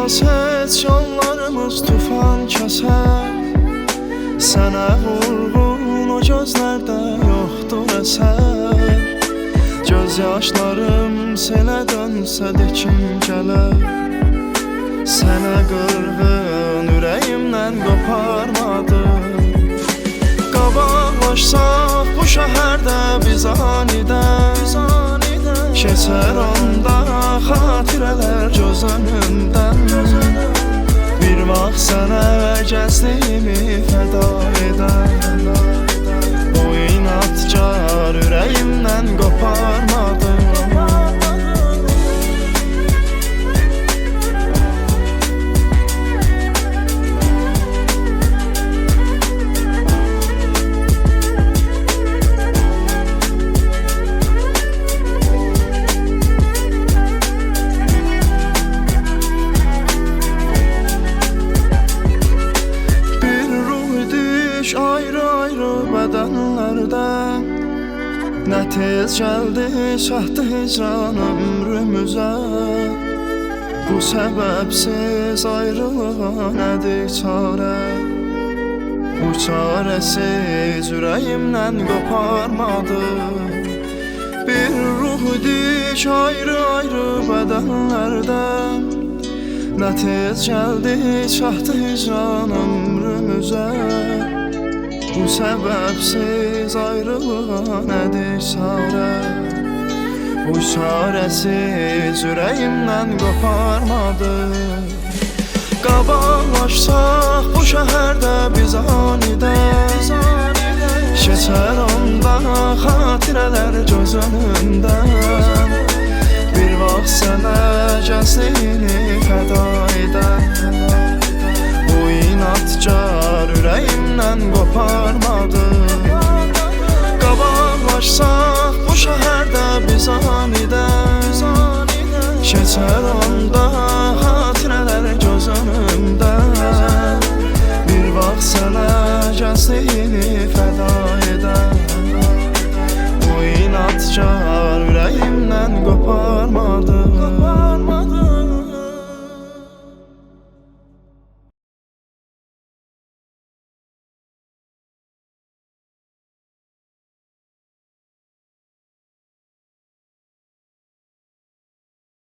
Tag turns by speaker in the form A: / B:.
A: Filaset yollarımız tufan kəsər. Sənə vurğun o gözlərdə yoxdur əsər. Göz yaşlarım selə dönsə də kim gələr. Sənə qırğın ürəyimdən qoparmadım. Qabaqlaşsaq bu şəhərdə biz anidən, keçər onda xatirələr göz önündən. Bir vaxt sənə gəzdiyimi fəda edən, o inatcar ürəyimdən qoparmadım. Ayrı-ayrı bədənlərdən nə tez gəldi, çatdı hicran ömrümüzə. Bu səbəbsiz ayrılığa nədir çarə? Bu çarəsiz ürəyimdən qoparmadım. Bir ruh idik ayrı-ayrı bədənlərdən nə tez gəldi, çatdı hicran ömrümüzə. Bu səbəbsiz ayrılığa nədir çarə? Bu çarəsiz ürəyimdən qoparmadım. Qabaqlaşsaq bu şəhərdə biz anidən, keçər onda xatirələr göz önündən. Bir vaxt sənə gəzdiyini fəda edən, bu inatcar ürəyimdən qoparmadım.